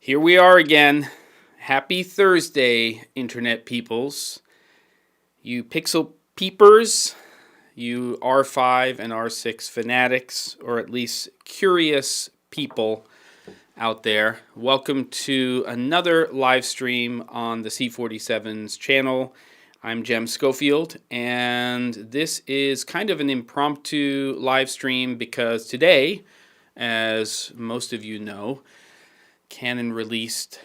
Here we are again. Happy Thursday, Internet peoples. You pixel peepers, you R5 and R6 fanatics, or at least curious people out there. Welcome to another live stream on the C47's channel. I'm Jem Schofield, and this is kind of an impromptu live stream because today, as most of you know, Canon released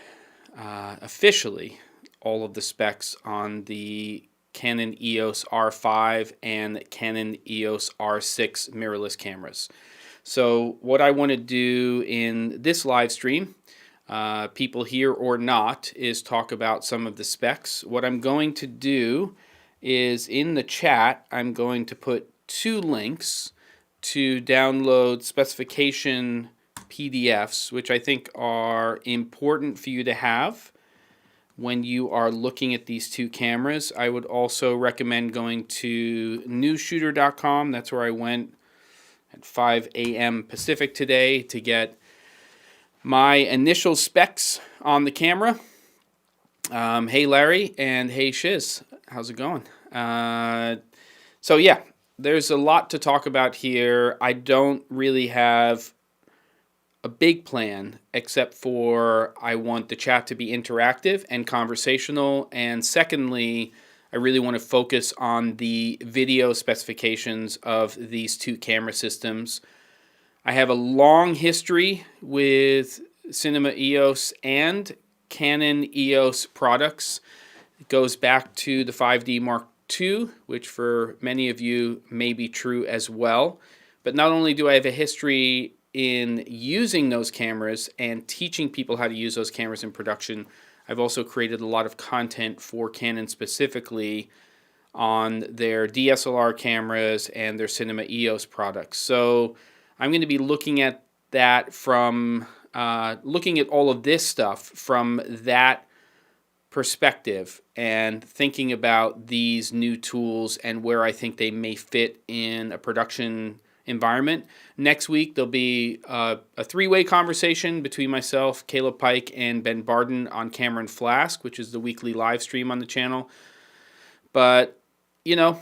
officially all of the specs on the Canon EOS R5 and Canon EOS R6 mirrorless cameras. So what I want to do in this live stream, people here or not, is talk about some of the specs. What I'm going to do is in the chat, I'm going to put two links to download specification PDFs, which I think are important for you to have when you are looking at these two cameras. I would also recommend going to newsshooter.com. That's where I went at 5 a.m. Pacific today to get my initial specs on the camera. Hey Larry and hey Shiz, how's it going? So yeah, there's a lot to talk about here. I don't really have a big plan, except for I want the chat to be interactive and conversational, and secondly, I really want to focus on the video specifications of these two camera systems. I have a long history with Cinema EOS and Canon EOS products. It goes back to the 5D Mark II, which for many of you may be true as well. But not only do I have a history in using those cameras and teaching people how to use those cameras in production, I've also created a lot of content for Canon specifically on their DSLR cameras and their Cinema EOS products. So I'm going to be looking at that from, looking at all of this stuff from that perspective and thinking about these new tools and where I think they may fit in a production environment. Next week, there'll be a three-way conversation between myself, Caleb Pike, and Ben Barden on Camera and Flask, which is the weekly live stream on the channel. But, you know,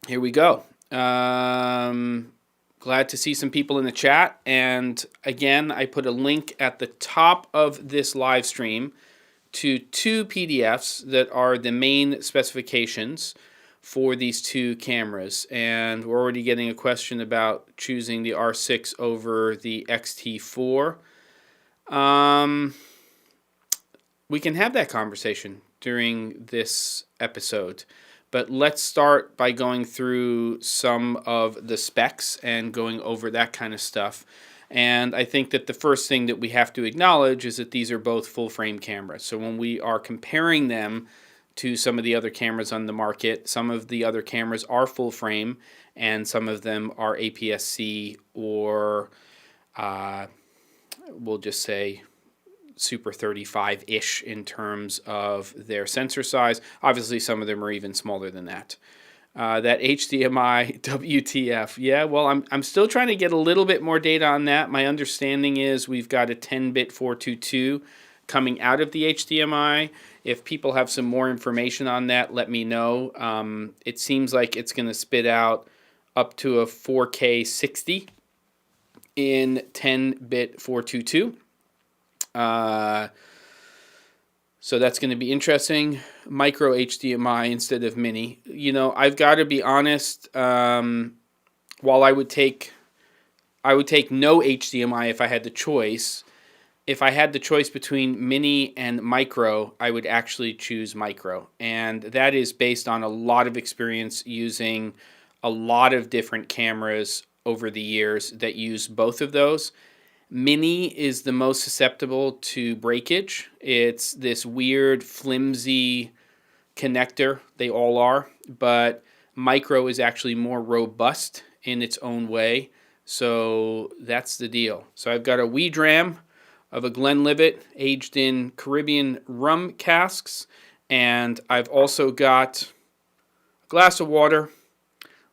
here we go. Glad to see some people in the chat. And again, I put a link at the top of this live stream to two PDFs that are the main specifications for these two cameras, and we're already getting a question about choosing the R6 over the XT4. We can have that conversation during this episode, but let's start by going through some of the specs and going over that kind of stuff. And I think that the first thing that we have to acknowledge is that these are both full-frame cameras. So when we are comparing them to some of the other cameras on the market, some of the other cameras are full frame and some of them are APS-C or we'll just say Super 35-ish in terms of their sensor size. Obviously some of them are even smaller than that. That HDMI WTF, yeah, well I'm still trying to get a little bit more data on that. My understanding is we've got a 10-bit 422 coming out of the HDMI. If people have some more information on that, let me know. It seems like it's going to spit out up to a 4K 60 in 10-bit 422. So that's going to be interesting. Micro HDMI instead of mini. You know, I've got to be honest. While I would take no HDMI if I had the choice. If I had the choice between mini and micro, I would actually choose micro. And that is based on a lot of experience using a lot of different cameras over the years that use both of those. Mini is the most susceptible to breakage. It's this weird, flimsy connector. They all are. But micro is actually more robust in its own way. So that's the deal. So I've got a wee dram of a Glenlivet aged in Caribbean rum casks, and I've also got a glass of water.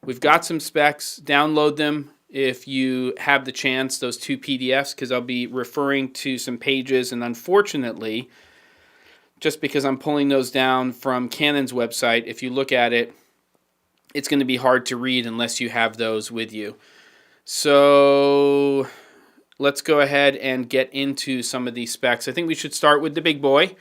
We've got some specs. Download them. if you have the chance, those 2 PDFs, because I'll be referring to some pages, and unfortunately, just because I'm pulling those down from Canon's website, if you look at it, it's going to be hard to read unless you have those with you. So let's go ahead and get into some of these specs. I think we should start with the big boy,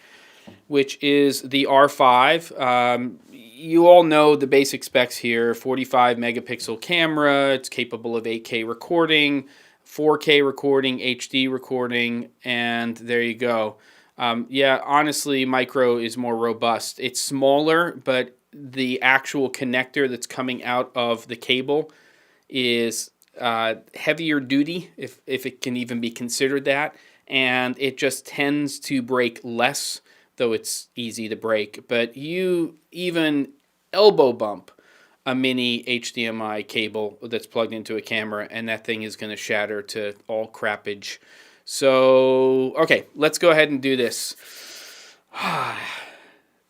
which is the R5. You all know the basic specs here. 45 megapixel camera. It's capable of 8K recording, 4K recording, HD recording, and there you go. Yeah, honestly, micro is more robust. It's smaller, but the actual connector that's coming out of the cable is heavier duty, if it can even be considered that, and it just tends to break less, though it's easy to break. But you even elbow bump a mini HDMI cable that's plugged into a camera, and that thing is going to shatter to all crappage. So, okay, let's go ahead and do this.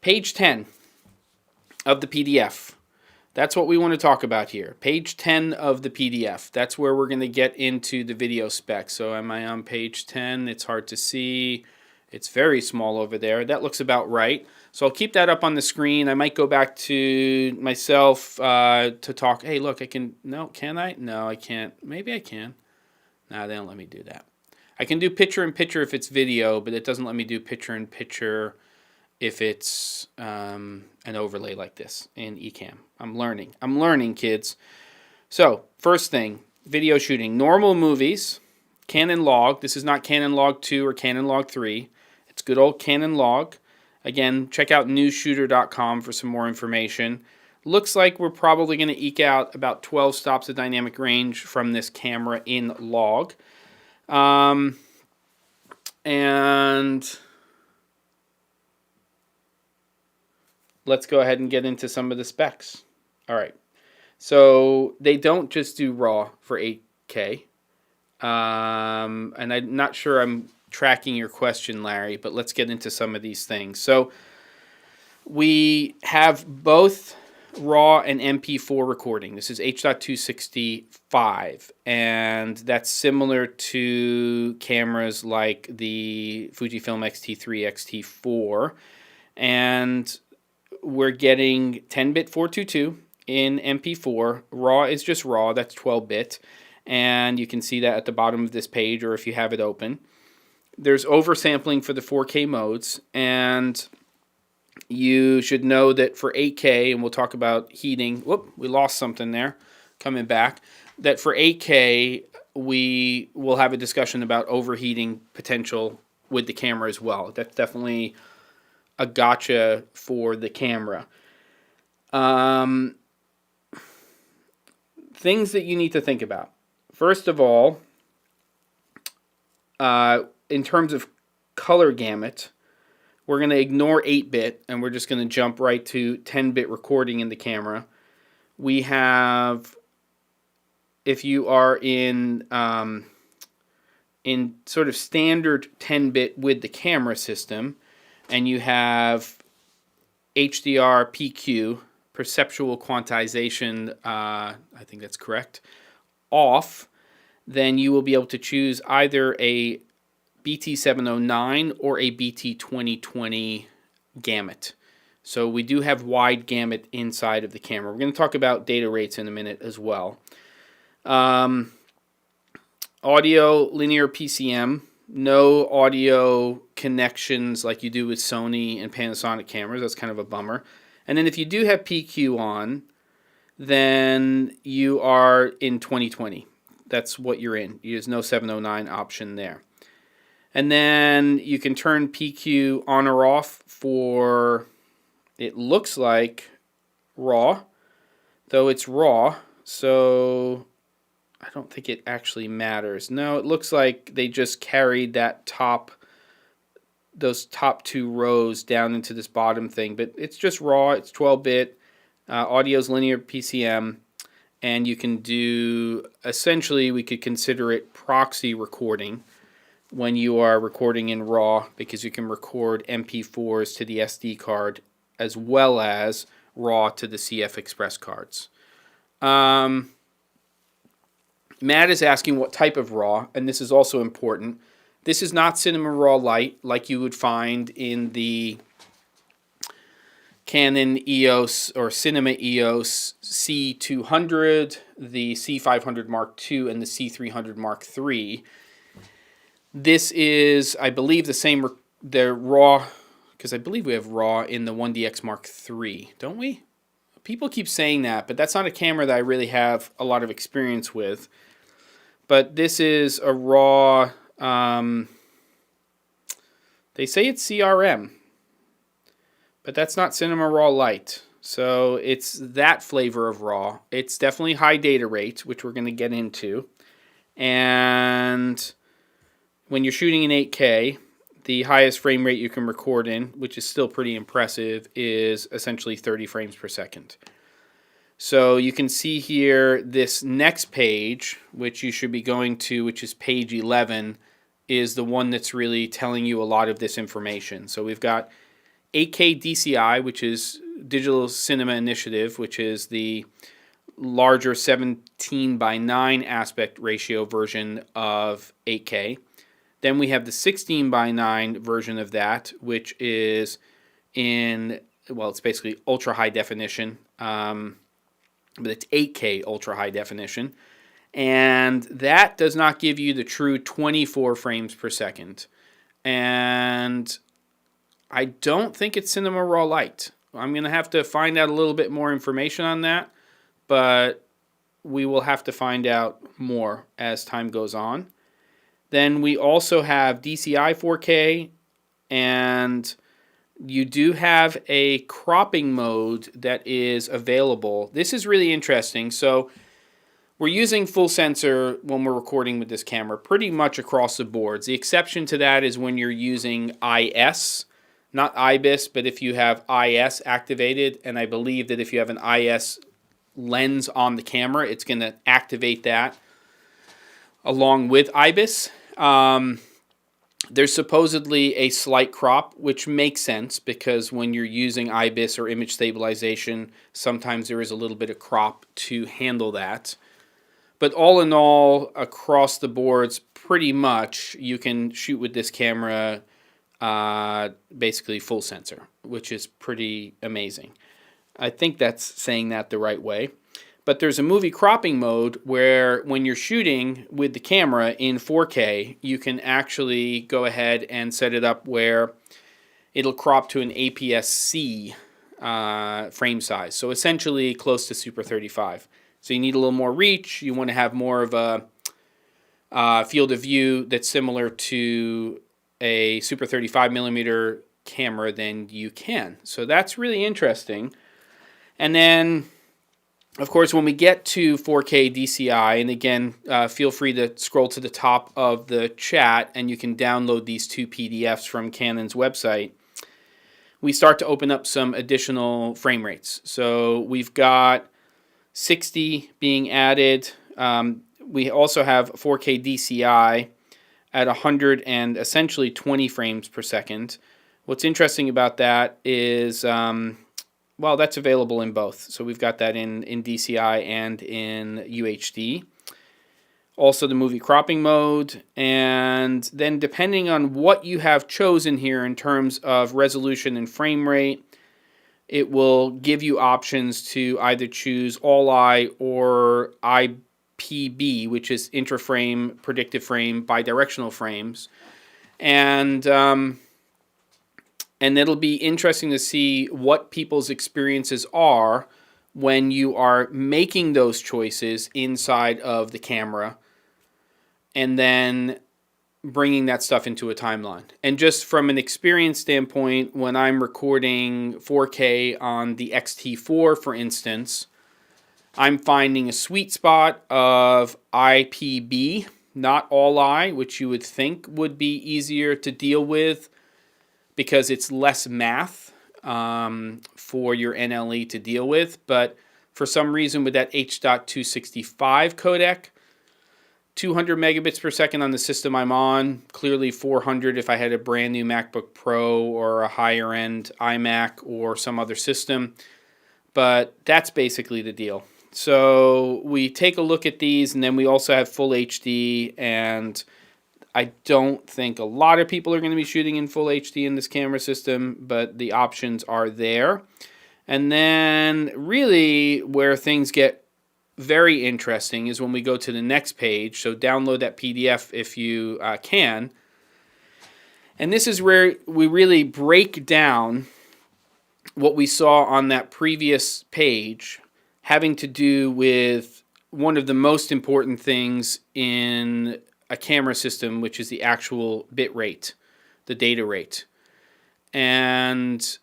Page 10 of the PDF. That's what we want to talk about here. Page 10 of the PDF. That's where we're going to get into the video specs. So am I on page 10? It's hard to see. It's very small over there. That looks about right. So I'll keep that up on the screen. I might go back to myself to talk. Hey, look, I can... No, can I? No, I can't. Maybe I can. No, they don't let me do that. I can do picture-in-picture if it's video, but it doesn't let me do picture-in-picture if it's an overlay like this in Ecamm. I'm learning, kids. So, first thing, video shooting. Normal movies, Canon Log. This is not Canon Log 2 or Canon Log 3. It's good old Canon Log. Again, check out newsshooter.com for some more information. Looks like we're probably going to eke out about 12 stops of dynamic range from this camera in Log. And let's go ahead and get into some of the specs. All right. So they don't just do RAW for 8K. And I'm not sure I'm tracking your question, Larry, but let's get into some of these things. So we have both RAW and MP4 recording. This is H.265, and that's similar to cameras like the Fujifilm X-T3, X-T4. And we're getting 10-bit 422 in MP4. RAW is just RAW, that's 12-bit. And you can see that at the bottom of this page, or if you have it open. There's oversampling for the 4K modes, and you should know that for 8K, and we'll talk about heating. Whoop, we lost something there. Coming back. That for 8K, we will have a discussion about overheating potential with the camera as well. That's definitely a gotcha for the camera. Things that you need to think about. First of all, in terms of color gamut, we're going to ignore 8-bit, and we're just going to jump right to 10-bit recording in the camera. We have, if you are in sort of standard 10-bit with the camera system, and you have HDR PQ, perceptual quantization, I think that's correct, off, then you will be able to choose either a BT709 or a BT2020 Gamut. So we do have wide gamut inside of the camera. We're going to talk about data rates in a minute as well. Audio linear PCM, no audio connections like you do with Sony and Panasonic cameras. That's kind of a bummer. And then if you do have PQ on, then you are in 2020. That's what you're in. There's no 709 option there. And then you can turn PQ on or off for, it looks like, RAW, though it's RAW, so I don't think it actually matters. No, it looks like they just carried that those top two rows down into this bottom thing, but it's just RAW, it's 12-bit, audio's linear PCM, and you can do, essentially we could consider it proxy recording when you are recording in RAW, because you can record MP4s to the SD card as well as RAW to the CF Express cards. Matt is asking what type of RAW, and this is also important. This is not Cinema Raw Lite like you would find in the Canon EOS or Cinema EOS C200, the C500 Mark II, and the C300 Mark III. This is, I believe, the RAW, because I believe we have RAW in the 1DX Mark III, don't we? People keep saying that, but that's not a camera that I really have a lot of experience with. But this is a RAW, they say it's CRM, but that's not Cinema Raw Lite. So it's that flavor of RAW. It's definitely high data rate, which we're going to get into. And when you're shooting in 8K, the highest frame rate you can record in, which is still pretty impressive, is essentially 30 frames per second. So you can see here this next page, which you should be going to, which is page 11, is the one that's really telling you a lot of this information. So we've got 8K DCI, which is Digital Cinema Initiative, which is the larger 17:9 aspect ratio version of 8K. Then we have the 16:9 version of that, which is in, well, it's basically ultra high definition, but it's 8K ultra high definition. And that does not give you the true 24 frames per second. And I don't think it's Cinema Raw Lite. I'm going to have to find out a little bit more information on that, but we will have to find out more as time goes on. Then we also have DCI 4K, and you do have a cropping mode that is available. This is really interesting. So we're using full sensor when we're recording with this camera pretty much across the boards. The exception to that is when you're using IS, not IBIS, but if you have IS activated, and I believe that if you have an IS lens on the camera, it's going to activate that along with IBIS. There's supposedly a slight crop, which makes sense because when you're using IBIS or image stabilization, sometimes there is a little bit of crop to handle that. But all in all, across the boards, pretty much you can shoot with this camera basically full sensor, which is pretty amazing. I think that's saying that the right way. But there's a movie cropping mode where when you're shooting with the camera in 4K, you can actually go ahead and set it up where it'll crop to an APS-C frame size. So essentially close to Super 35. So you need a little more reach. You want to have more of a field of view that's similar to a Super 35mm camera than you can. So that's really interesting. And then, of course, when we get to 4K DCI, and again, feel free to scroll to the top of the chat and you can download these two PDFs from Canon's website, we start to open up some additional frame rates. So we've got 60 being added. We also have 4K DCI at 100 and essentially 20 frames per second. What's interesting about that is, well, that's available in both. So we've got that in DCI and in UHD. Also the movie cropping mode. And then depending on what you have chosen here in terms of resolution and frame rate, it will give you options to either choose all-eye or IPB, which is intra-frame, predictive frame, bidirectional frames. And it'll be interesting to see what people's experiences are when you are making those choices inside of the camera and then bringing that stuff into a timeline. And just from an experience standpoint, when I'm recording 4K on the X-T4, for instance, I'm finding a sweet spot of IPB, not all-eye, which you would think would be easier to deal with because it's less math for your NLE to deal with. But for some reason with that H.265 codec, 200 megabits per second on the system I'm on, clearly 400 if I had a brand new MacBook Pro or a higher end iMac or some other system. But that's basically the deal. So we take a look at these, and then we also have full HD, and I don't think a lot of people are going to be shooting in full HD in this camera system, but the options are there. And then really where things get very interesting is when we go to the next page. So download that PDF if you can. And this is where we really break down what we saw on that previous page, having to do with one of the most important things in a camera system, which is the actual bit rate, the data rate. And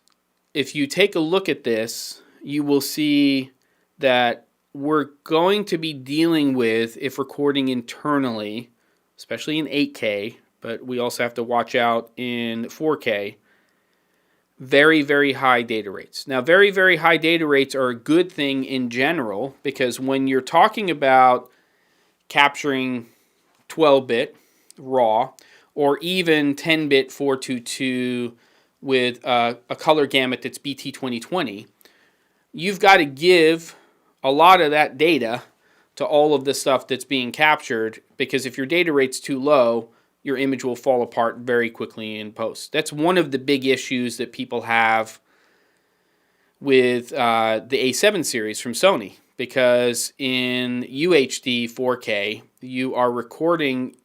if you take a look at this, you will see that we're going to be dealing with, if recording internally, especially in 8K, but we also have to watch out in 4K, very, very high data rates. Now, very, very high data rates are a good thing in general, because when you're talking about capturing 12-bit RAW or even 10-bit 422 with a color gamut that's BT 2020, you've got to give a lot of that data to all of the stuff that's being captured, because if your data rate's too low, your image will fall apart very quickly in post. That's one of the big issues that people have with the A7 series from Sony, because in UHD 4K, you are recording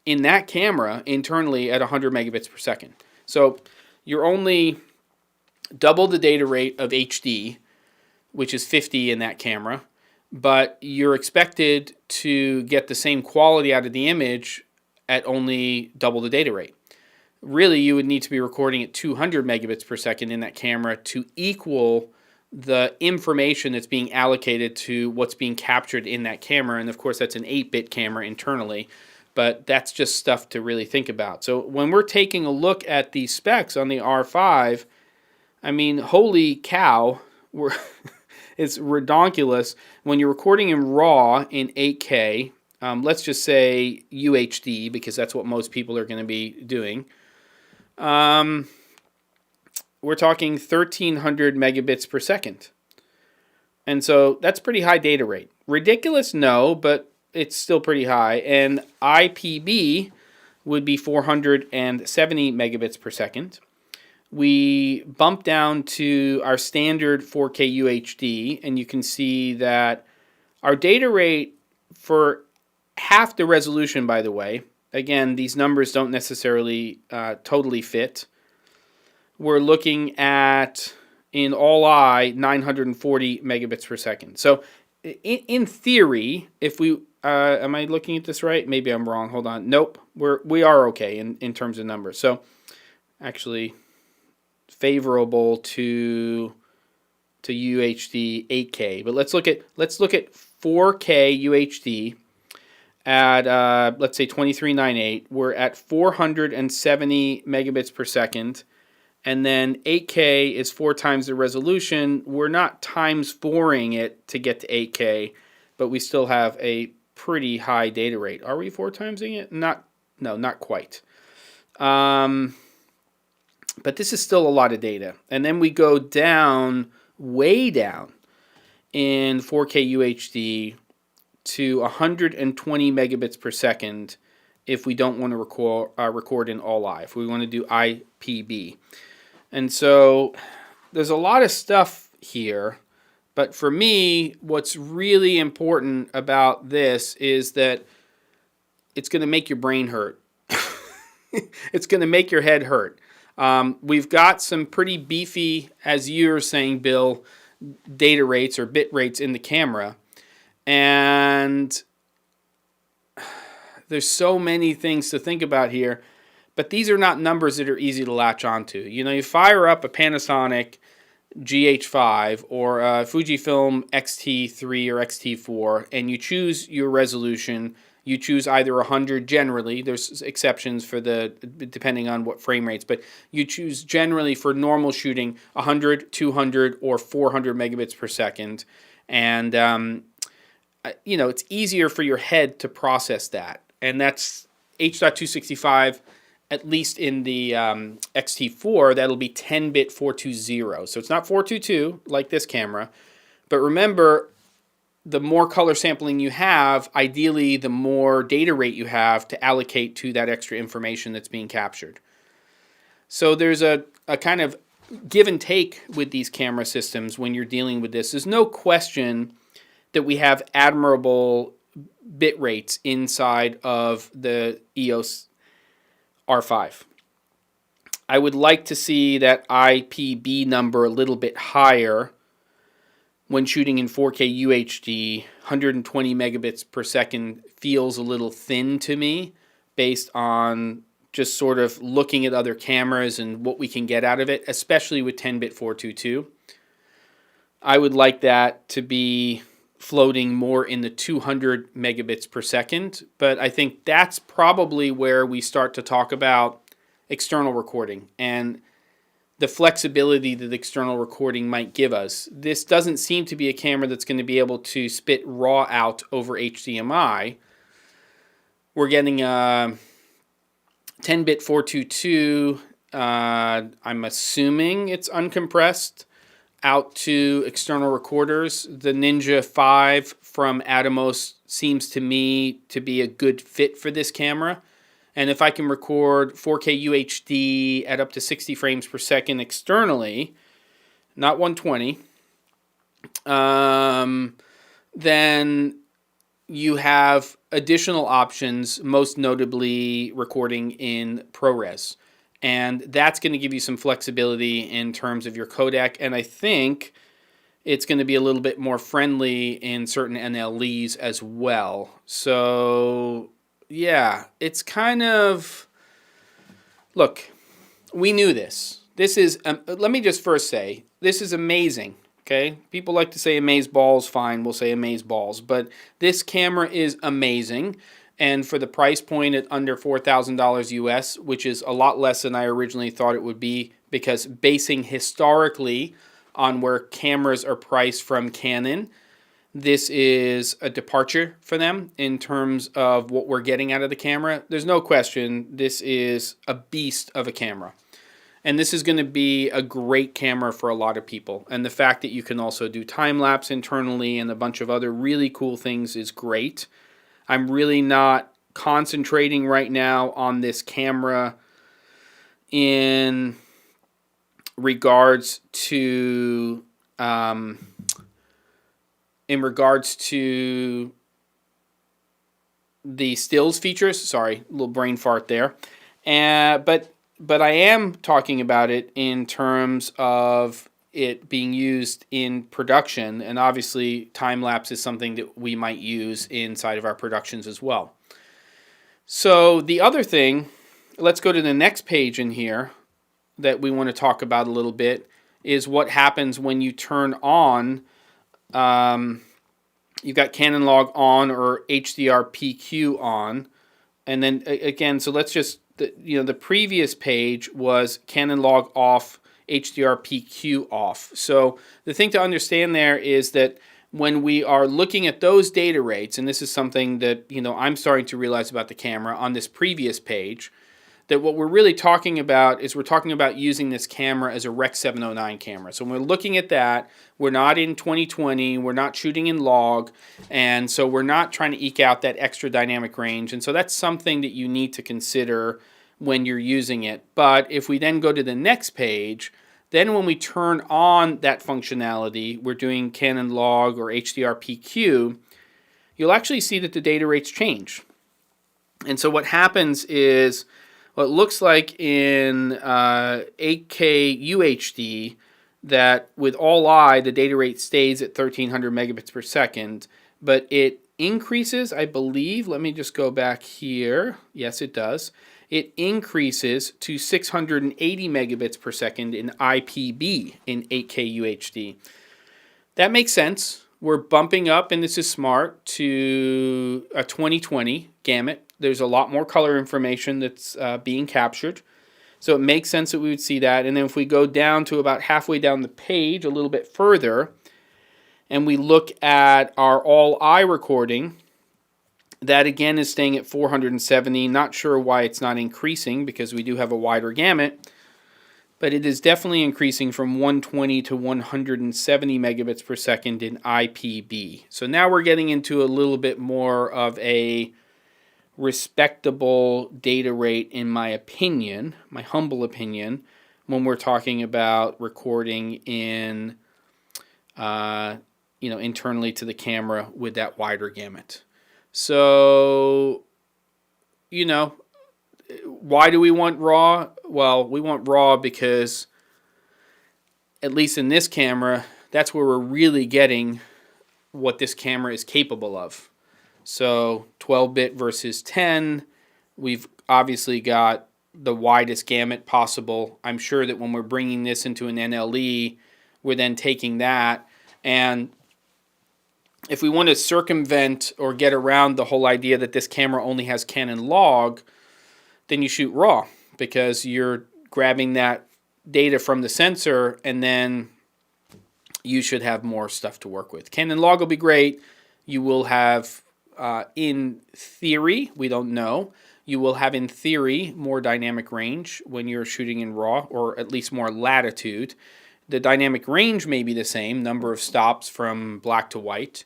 in that camera internally at 100 megabits per second. So you're only double the data rate of HD, which is 50 in that camera, but you're expected to get the same quality out of the image at only double the data rate. Really, you would need to be recording at 200 megabits per second in that camera to equal the information that's being allocated to what's being captured in that camera. And of course, that's an 8-bit camera internally, but that's just stuff to really think about. So when we're taking a look at the specs on the R5, I mean, holy cow, it's redonkulous. When you're recording in RAW in 8K, let's just say UHD, because that's what most people are going to be doing. We're talking 1300 megabits per second. And so that's pretty high data rate. Ridiculous? No, but it's still pretty high. And IPB would be 470 megabits per second. We bump down to our standard 4K UHD, and you can see that our data rate for half the resolution, by the way, again, these numbers don't necessarily totally fit. We're looking at, in all I, 940 megabits per second. So in theory, if we, am I looking at this right? Maybe I'm wrong. Hold on. Nope. We are okay in terms of numbers. So actually favorable to UHD 8K. But let's look at 4K UHD at let's say 2398. We're at 470 megabits per second. And then 8K is 4 times the resolution. We're not times 4ing it to get to 8K, but we still have a pretty high data rate. Are we 4 timesing it? No, not quite. But this is still a lot of data. And then we go down, way down, in 4K UHD to 120 megabits per second if we don't want to record in all I, if we want to do IPB. And so there's a lot of stuff here, but for me, what's really important about this is that it's going to make your brain hurt. It's going to make your head hurt. We've got some pretty beefy, as you're saying, Bill, data rates or bit rates in the camera. And there's so many things to think about here. But these are not numbers that are easy to latch onto. You know, you fire up a Panasonic GH5 or a Fujifilm X-T3 or X-T4, and you choose your resolution. You choose either 100 generally. There's exceptions for depending on what frame rates, but you choose generally for normal shooting 100, 200, or 400 megabits per second. And, you know, it's easier for your head to process that. And that's H.265. At least in the X-T4, that'll be 10-bit 420. So it's not 422 like this camera. But remember, the more color sampling you have, ideally the more data rate you have to allocate to that extra information that's being captured. So there's a kind of give and take with these camera systems when you're dealing with this. There's no question that we have admirable bit rates inside of the EOS R5. I would like to see that IPB number a little bit higher when shooting in 4K UHD. 120 megabits per second feels a little thin to me based on just sort of looking at other cameras and what we can get out of it, especially with 10-bit 422. I would like that to be floating more in the 200 megabits per second, but I think that's probably where we start to talk about external recording and the flexibility that external recording might give us. This doesn't seem to be a camera that's going to be able to spit RAW out over HDMI. We're getting a 10-bit 422, I'm assuming it's uncompressed, out to external recorders. The Ninja 5 from Atomos seems to me to be a good fit for this camera. And if I can record 4K UHD at up to 60 frames per second externally, not 120, then you have additional options, most notably recording in ProRes. And that's going to give you some flexibility in terms of your codec. And I think it's going to be a little bit more friendly in certain NLEs as well. So yeah, it's kind of, look, we knew this. This is, let me just first say, this is amazing, okay? People like to say amaze balls, fine, we'll say amaze balls. But this camera is amazing. And for the price point at under $4,000 US, which is a lot less than I originally thought it would be, because basing historically on where cameras are priced from Canon, this is a departure for them in terms of what we're getting out of the camera. There's no question this is a beast of a camera. And this is going to be a great camera for a lot of people. And the fact that you can also do time-lapse internally and a bunch of other really cool things is great. I'm really not concentrating right now on this camera in regards to the stills features. Sorry, a little brain fart there. But I am talking about it in terms of it being used in production, and obviously time-lapse is something that we might use inside of our productions as well. So the other thing, let's go to the next page in here that we want to talk about a little bit, is what happens when you turn on, you've got Canon Log on or HDR PQ on, and then again, so let's just, the previous page was Canon Log off, HDR PQ off. So the thing to understand there is that when we are looking at those data rates, and this is something that I'm starting to realize about the camera on this previous page, that what we're really talking about is we're talking about using this camera as a Rec 709 camera. So when we're looking at that, we're not in 2020, we're not shooting in log, and so we're not trying to eke out that extra dynamic range. And so that's something that you need to consider when you're using it. But if we then go to the next page, then when we turn on that functionality, we're doing Canon Log or HDR PQ, you'll actually see that the data rates change. And so what happens is, well, it looks like in 8K UHD that with all I, the data rate stays at 1300 megabits per second, but it increases, I believe, let me just go back here. Yes, it does. It increases to 680 megabits per second in IPB in 8K UHD. That makes sense. We're bumping up, and this is smart, to a 2020 Gamut. There's a lot more color information that's being captured. So it makes sense that we would see that. And then if we go down to about halfway down the page, a little bit further, and we look at our all-I recording, that again is staying at 470. Not sure why it's not increasing because we do have a wider gamut. but it is definitely increasing from 120 to 170 megabits per second in IPB. So now we're getting into a little bit more of a respectable data rate, in my opinion, my humble opinion, when we're talking about recording in, internally to the camera with that wider gamut. So, why do we want RAW? Well, we want RAW because, at least in this camera, that's where we're really getting what this camera is capable of. So 12-bit versus 10, we've obviously got the widest gamut possible. I'm sure that when we're bringing this into an NLE, we're then taking that, and if we want to circumvent or get around the whole idea that this camera only has Canon log, then you shoot RAW, because you're grabbing that data from the sensor, and then you should have more stuff to work with. Canon log will be great. You will have, in theory, we don't know, you will have in theory more dynamic range when you're shooting in RAW, or at least more latitude. The dynamic range may be the same, number of stops from black to white,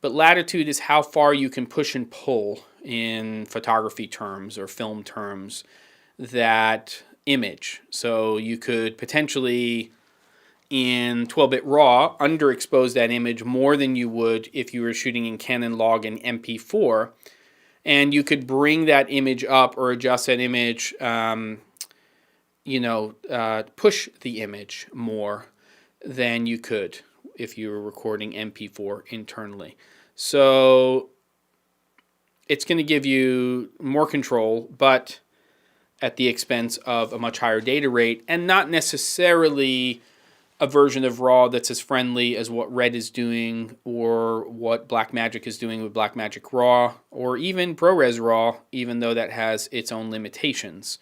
but latitude is how far you can push and pull in photography terms or film terms that image. So you could potentially, in 12-bit RAW, underexpose that image more than you would if you were shooting in Canon log and MP4, and you could bring that image up or adjust that image, push the image more than you could if you were recording MP4 internally. So it's going to give you more control, but at the expense of a much higher data rate, and not necessarily a version of RAW that's as friendly as what Red is doing, or what Blackmagic is doing with Blackmagic RAW, or even ProRes RAW, even though that has its own limitations.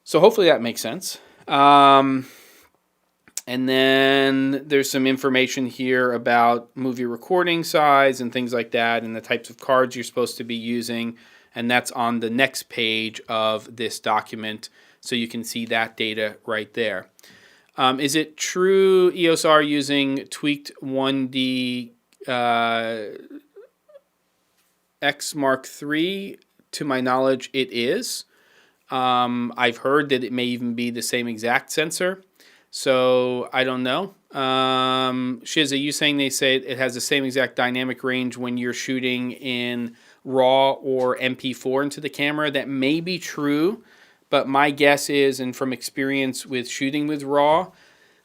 So hopefully that makes sense. And then there's some information here about movie recording size and things like that, and the types of cards you're supposed to be using. And that's on the next page of this document, so you can see that data right there. Is it true EOS R using tweaked 1D X Mark III? To my knowledge, it is. I've heard that it may even be the same exact sensor, so I don't know. Shiz, are you saying they say it has the same exact dynamic range when you're shooting in RAW or MP4 into the camera? That may be true, but my guess is, and from experience with shooting with RAW,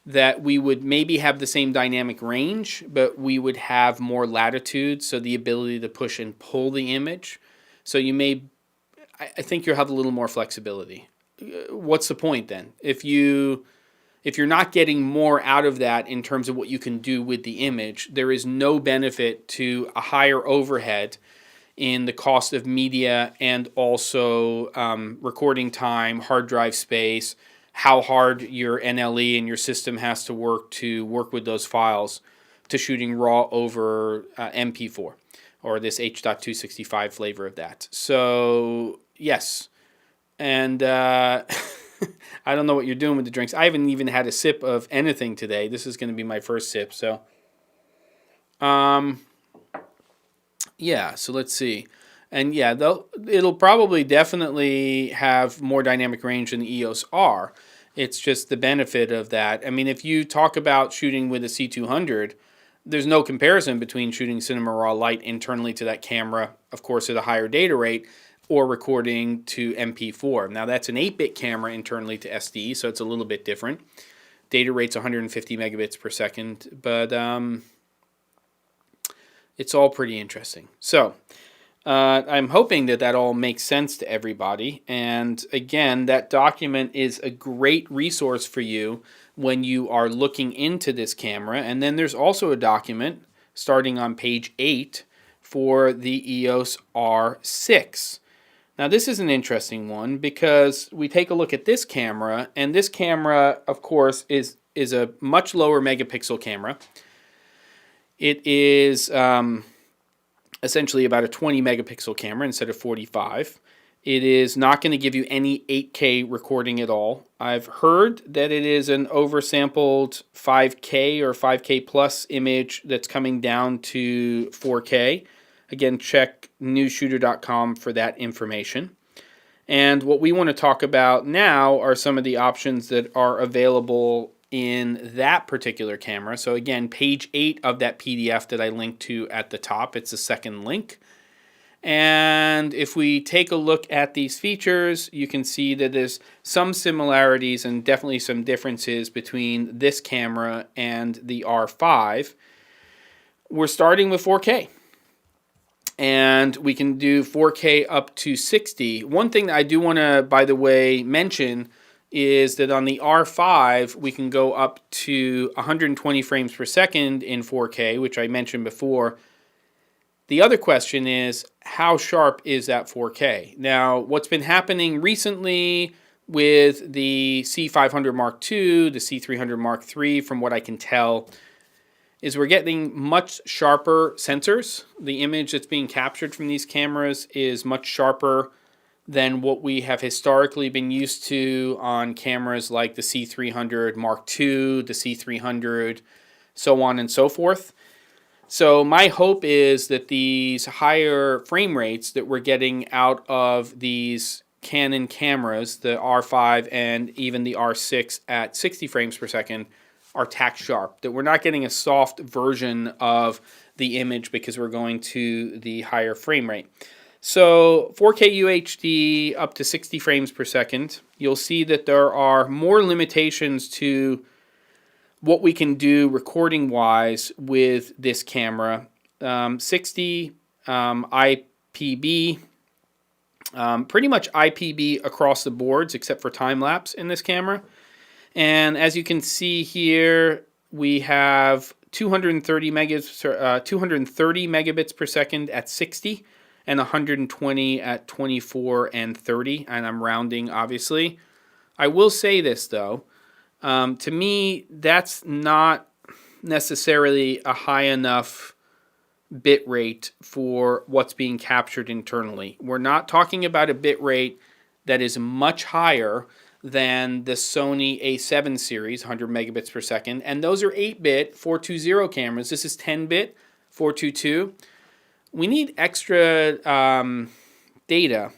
that we would maybe have the same dynamic range, but we would have more latitude, so the ability to push and pull the image. So I think you'll have a little more flexibility. What's the point then? If you're not getting more out of that in terms of what you can do with the image, there is no benefit to a higher overhead in the cost of media, and also recording time, hard drive space, how hard your NLE and your system has to work with those files, to shooting RAW over MP4 or this H.265 flavor of that. So yes, and I don't know what you're doing with the drinks. I haven't even had a sip of anything today. This is going to be my first sip. So yeah, so let's see. And yeah, it'll probably definitely have more dynamic range than the EOS R. It's just the benefit of that. I mean, if you talk about shooting with a C200, there's no comparison between shooting Cinema Raw Lite internally to that camera, of course at a higher data rate, or recording to MP4. Now that's an 8-bit camera internally to SD, so it's a little bit different. Data rate's 150 megabits per second, but it's all pretty interesting. So I'm hoping that all makes sense to everybody. And again, that document is a great resource for you when you are looking into this camera. And then there's also a document starting on page 8 for the EOS R6. Now this is an interesting one, because we take a look at this camera, and this camera, of course, is a much lower megapixel camera. It is essentially about a 20 megapixel camera instead of 45. It is not going to give you any 8K recording at all. I've heard that it is an oversampled 5K or 5K plus image that's coming down to 4K. Again, check newsshooter.com for that information. And what we want to talk about now are some of the options that are available in that particular camera. So again, page 8 of that PDF that I linked to at the top, it's the second link. And if we take a look at these features, you can see that there's some similarities and definitely some differences between this camera and the R5. We're starting with 4K. And we can do 4K up to 60. One thing that I do want to, by the way, mention is that on the R5, we can go up to 120 frames per second in 4K, which I mentioned before. The other question is, how sharp is that 4K? Now, what's been happening recently with the C500 Mark II, the C300 Mark III, from what I can tell, is we're getting much sharper sensors. The image that's being captured from these cameras is much sharper than what we have historically been used to on cameras like the C300 Mark II, the C300, so on and so forth. So my hope is that these higher frame rates that we're getting out of these Canon cameras, the R5 and even the R6 at 60 frames per second, are tack sharp, that we're not getting a soft version of the image because we're going to the higher frame rate. So 4K UHD up to 60 frames per second, you'll see that there are more limitations to what we can do recording wise with this camera. 60 IPB, pretty much IPB across the boards except for time lapse in this camera. And as you can see here, we have 230 megabits per second at 60 and 120 at 24 and 30, and I'm rounding obviously. I will say this though, to me that's not necessarily a high enough bit rate for what's being captured internally. We're not talking about a bit rate that is much higher than the Sony A7 series, 100 megabits per second, and those are 8-bit 420 cameras. This is 10-bit 422. We need extra data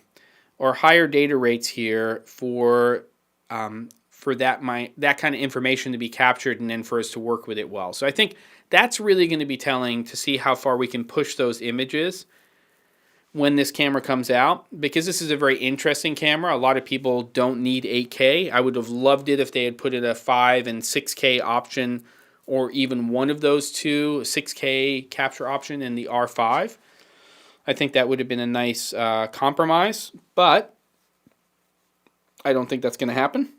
or higher data rates here for that kind of information to be captured and then for us to work with it well. So I think that's really going to be telling to see how far we can push those images when this camera comes out, because this is a very interesting camera. A lot of people don't need 8K. I would have loved it if they had put in a 5 and 6K option, or even one of those two, 6K capture option in the R5. I think that would have been a nice compromise, but I don't think that's going to happen.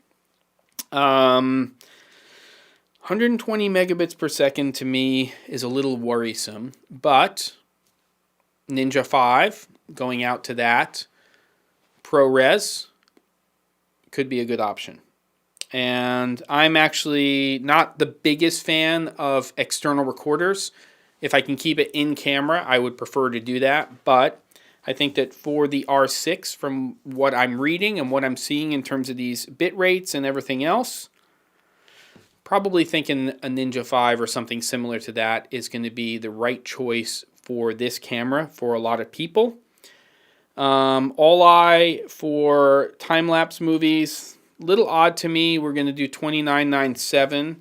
120 megabits per second to me is a little worrisome, but Ninja 5, going out to that, ProRes could be a good option. And I'm actually not the biggest fan of external recorders. If I can keep it in camera, I would prefer to do that. But I think that for the R6, from what I'm reading and what I'm seeing in terms of these bit rates and everything else, probably thinking a Ninja 5 or something similar to that is going to be the right choice for this camera for a lot of people. All-eye for time-lapse movies, little odd to me. We're going to do 29.97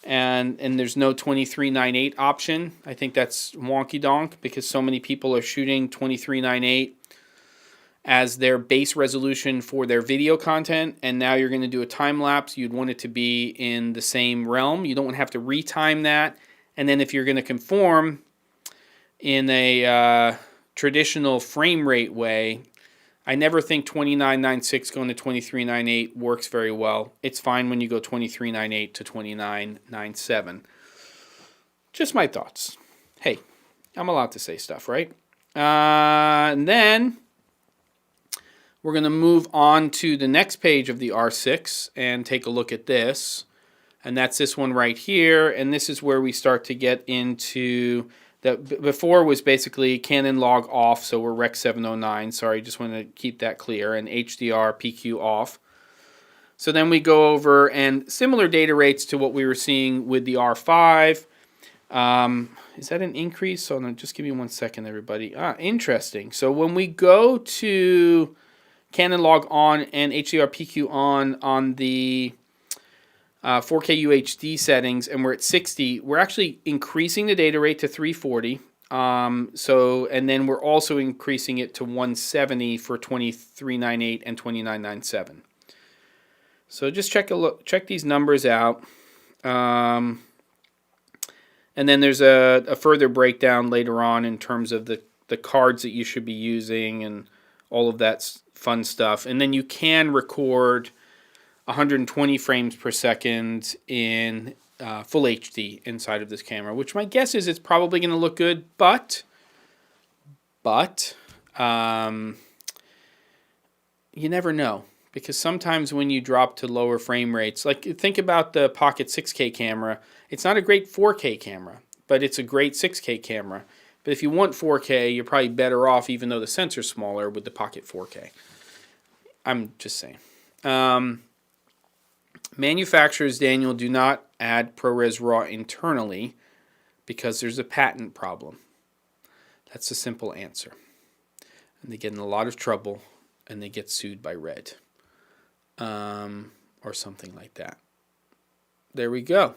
and there's no 23.98 option. I think that's wonky-donk because so many people are shooting 23.98 as their base resolution for their video content, and now you're going to do a time-lapse. You'd want it to be in the same realm. You don't have to retime that, and then if you're going to conform in a traditional frame rate way, I never think 29.96 going to 23.98 works very well. It's fine when you go 23.98 to 29.97. Just my thoughts. Hey, I'm allowed to say stuff, right? And then we're going to move on to the next page of the R6 and take a look at this. And that's this one right here. And this is where we start to get into Before was basically Canon log off, so we're Rec 709. Sorry, just want to keep that clear, and HDR PQ off. So then we go over and similar data rates to what we were seeing with the R5. Is that an increase? So no, just give me 1 second, everybody. Interesting. So when we go to Canon log on and HDR PQ on the 4K UHD settings, and we're at 60, we're actually increasing the data rate to 340. And then we're also increasing it to 170 for 2398 and 2997. So just check these numbers out. And then there's a further breakdown later on in terms of the cards that you should be using and all of that fun stuff. And then you can record 120 frames per second in full HD inside of this camera, which my guess is it's probably going to look good, but you never know, because sometimes when you drop to lower frame rates, like think about the Pocket 6K camera, it's not a great 4K camera, but it's a great 6K camera. But if you want 4K, you're probably better off, even though the sensor's smaller, with the Pocket 4K. I'm just saying. Manufacturers, Daniel, do not add ProRes RAW internally because there's a patent problem. That's the simple answer. And they get in a lot of trouble and they get sued by Red. Or something like that. There we go.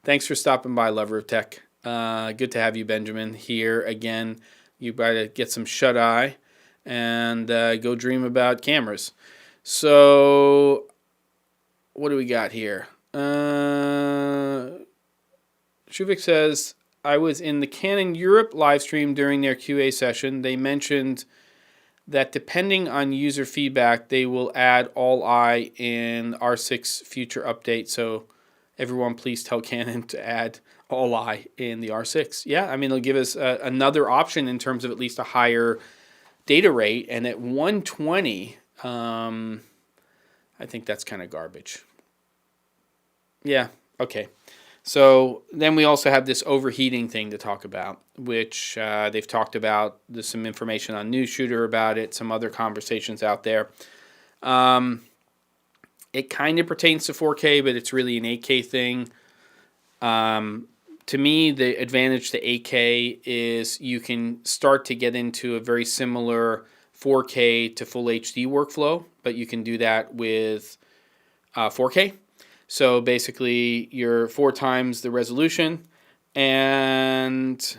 Thanks for stopping by, lover of tech. Good to have you, Benjamin, here again. You better get some shut-eye and go dream about cameras. So what do we got here? Shuvik says, I was in the Canon Europe live stream during their QA session. They mentioned that depending on user feedback, they will add all-eye in R6 future update. So everyone, please tell Canon to add all-eye in the R6. Yeah, I mean, it'll give us another option in terms of at least a higher data rate. And at 120, I think that's kind of garbage. Yeah, okay. So then we also have this overheating thing to talk about, which they've talked about. There's some information on News Shooter about it, some other conversations out there. It kind of pertains to 4K, but it's really an 8K thing. To me, the advantage to 8K is you can start to get into a very similar 4K to full HD workflow, but you can do that with 4K. So basically, you're 4 times the resolution, and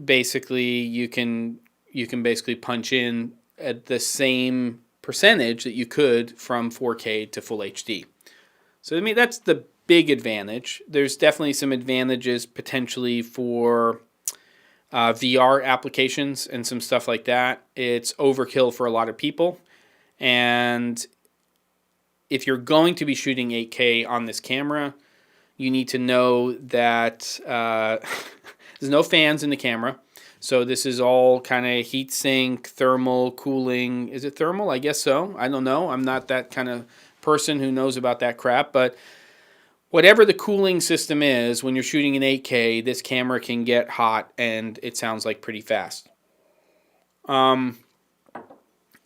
basically you can basically punch in at the same percentage that you could from 4K to full HD. So I mean, that's the big advantage. There's definitely some advantages potentially for VR applications and some stuff like that. It's overkill for a lot of people, and if you're going to be shooting 8K on this camera, you need to know that there's no fans in the camera. So this is all kind of heat sink, thermal, cooling. Is it thermal? I guess so. I don't know. I'm not that kind of person who knows about that crap. But whatever the cooling system is, when you're shooting in 8K, this camera can get hot, and it sounds like pretty fast.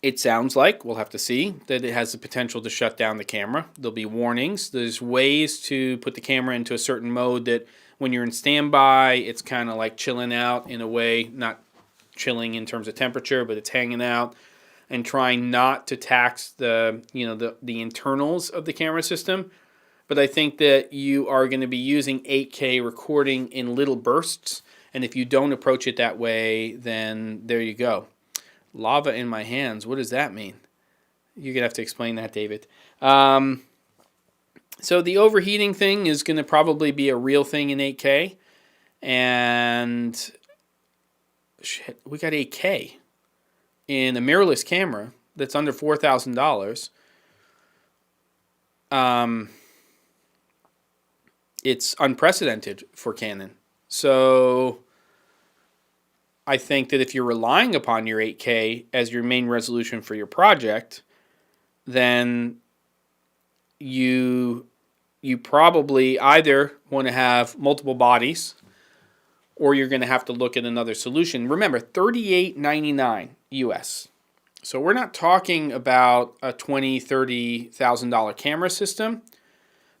It sounds like, we'll have to see, that it has the potential to shut down the camera. There'll be warnings. There's ways to put the camera into a certain mode that when you're in standby, it's kind of like chilling out in a way, not chilling in terms of temperature, but it's hanging out, and trying not to tax the internals of the camera system. But I think that you are going to be using 8K recording in little bursts, and if you don't approach it that way, then there you go. Lava in my hands. What does that mean? You're going to have to explain that, David. So the overheating thing is going to probably be a real thing in 8K. And shit, we got 8K in a mirrorless camera that's under $4,000. It's unprecedented for Canon. So I think that if you're relying upon your 8K as your main resolution for your project, then you you probably either want to have multiple bodies, or you're going to have to look at another solution. Remember, $38.99 US. So we're not talking about a $20,000, $30,000 camera system.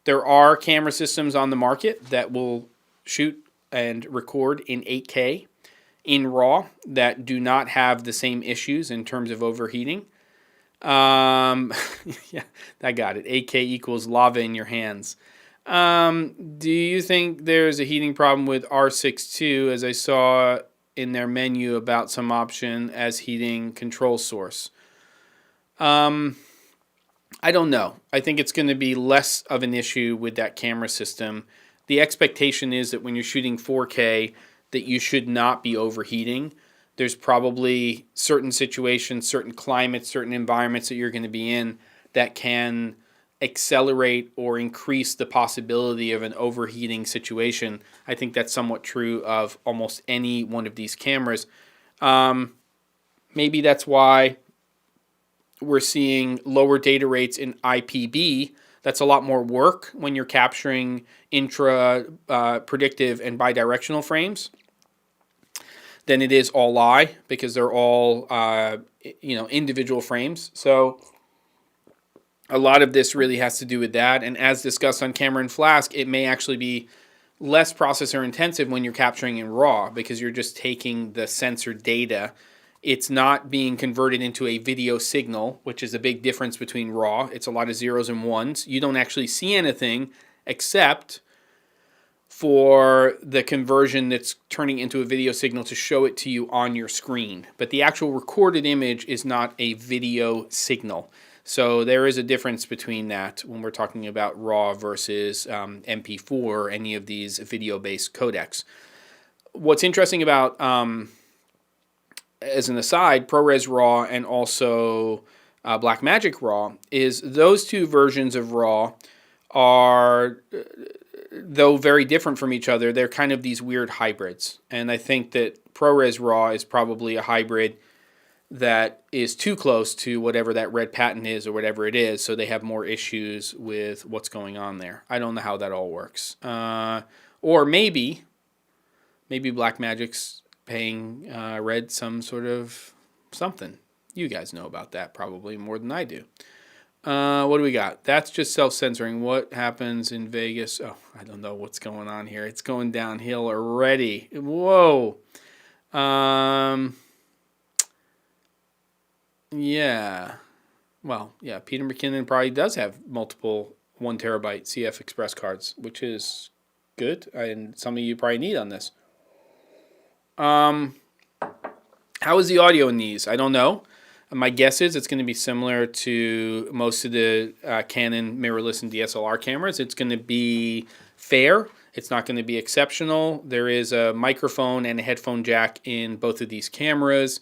There are camera systems on the market that will shoot and record in 8K in RAW that do not have the same issues in terms of overheating. Yeah, I got it. 8K equals lava in your hands. Do you think there's a heating problem with R6 II, as I saw in their menu about some option as heating control source? I don't know. I think it's going to be less of an issue with that camera system. The expectation is that when you're shooting 4K, that you should not be overheating. There's probably certain situations, certain climates, certain environments that you're going to be in that can accelerate or increase the possibility of an overheating situation. I think that's somewhat true of almost any one of these cameras. Maybe that's why we're seeing lower data rates in IPB. That's a lot more work when you're capturing predictive and bidirectional frames than it is all eye, because they're all individual frames. So a lot of this really has to do with that. And as discussed on Camera and Flask, it may actually be less processor intensive when you're capturing in RAW, because you're just taking the sensor data. It's not being converted into a video signal, which is a big difference between RAW. It's a lot of zeros and ones. You don't actually see anything except for the conversion that's turning into a video signal to show it to you on your screen. But the actual recorded image is not a video signal. So there is a difference between that when we're talking about RAW versus MP4 or any of these video-based codecs. What's interesting about, as an aside, ProRes RAW and also Blackmagic RAW is those two versions of RAW are, though very different from each other, they're kind of these weird hybrids. And I think that ProRes RAW is probably a hybrid that is too close to whatever that red patent is or whatever it is, so they have more issues with what's going on there. I don't know how that all works. Or maybe Blackmagic's paying Red some sort of something. You guys know about that probably more than I do. What do we got? That's just self-censoring. What happens in Vegas? Oh, I don't know what's going on here. It's going downhill already. Whoa. Yeah. Well, yeah, Peter McKinnon probably does have multiple 1 terabyte CF Express cards, which is good, and some of you probably need on this. How is the audio in these? I don't know. My guess is it's going to be similar to most of the Canon mirrorless and DSLR cameras. It's going to be fair. It's not going to be exceptional. There is a microphone and a headphone jack in both of these cameras.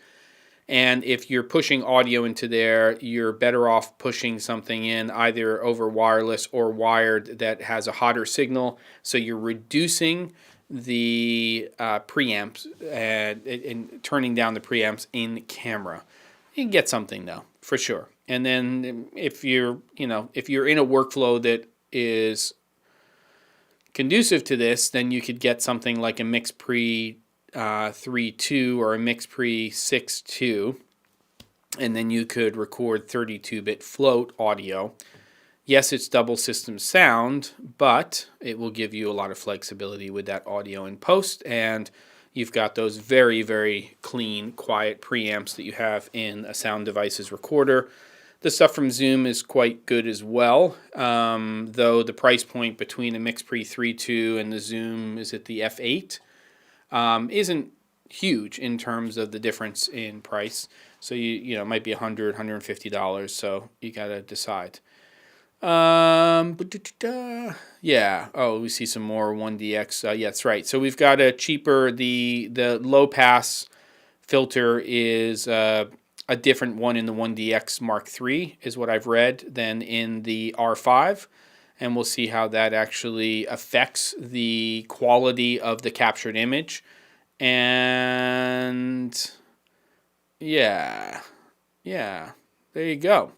And if you're pushing audio into there, you're better off pushing something in either over wireless or wired that has a hotter signal. So you're reducing the preamps and turning down the preamps in camera. You can get something though, for sure. And then if you're in a workflow that is conducive to this, then you could get something like a MixPre 3.2 or a MixPre 6.2, and then you could record 32-bit float audio. Yes, it's double system sound, but it will give you a lot of flexibility with that audio in post, and you've got those very, very clean, quiet preamps that you have in a Sound Devices recorder. The stuff from Zoom is quite good as well, though the price point between a MixPre 3.2 and the Zoom is at the F8 isn't huge in terms of the difference in price. So it might be $100, $150, so you got to decide. Yeah. Oh, we see some more 1DX. Yeah, that's right. So we've got a cheaper, the low pass filter is a different one in the 1DX Mark III, is what I've read, than in the R5. And we'll see how that actually affects the quality of the captured image. And yeah, there you go.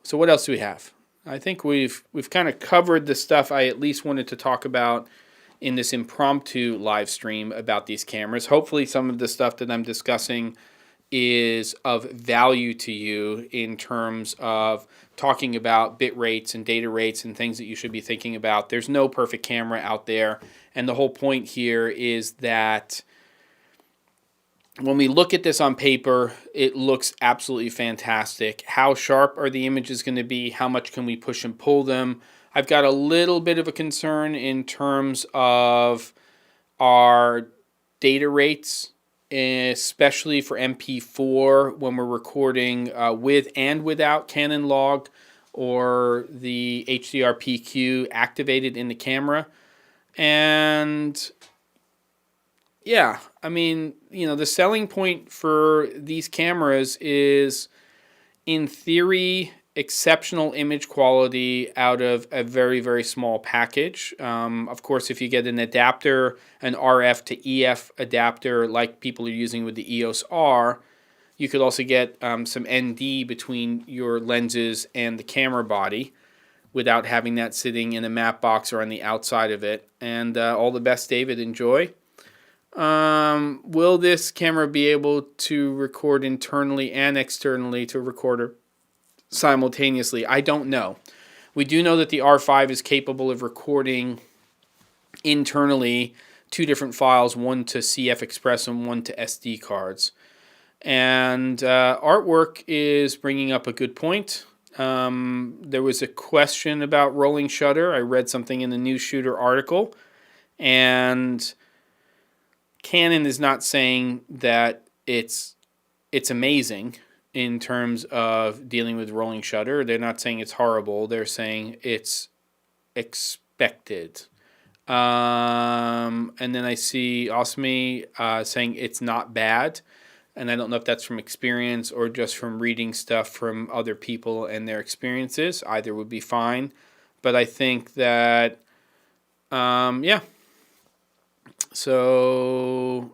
So what else do we have? I think we've kind of covered the stuff I at least wanted to talk about in this impromptu live stream about these cameras. Hopefully some of the stuff that I'm discussing is of value to you in terms of talking about bit rates and data rates and things that you should be thinking about. There's no perfect camera out there, and the whole point here is that when we look at this on paper, it looks absolutely fantastic. How sharp are the images going to be? How much can we push and pull them? I've got a little bit of a concern in terms of our data rates, especially for MP4 when we're recording with and without Canon log or the HDR PQ activated in the camera. And yeah, I mean, you know, the selling point for these cameras is, in theory, exceptional image quality out of a very, very small package. Of course, if you get an adapter, an RF to EF adapter like people are using with the EOS R, you could also get some ND between your lenses and the camera body without having that sitting in a matte box or on the outside of it. And all the best, David. Enjoy. Will this camera be able to record internally and externally to a recorder simultaneously? I don't know. We do know that the R5 is capable of recording internally 2 different files, one to CF Express and one to SD cards. And Artwork is bringing up a good point. There was a question about rolling shutter. I read something in the News Shooter article, and Canon is not saying that it's amazing in terms of dealing with rolling shutter. They're not saying it's horrible. They're saying it's expected. And then I see Osmi saying it's not bad. And I don't know if that's from experience or just from reading stuff from other people and their experiences. Either would be fine. But I think that, yeah. So,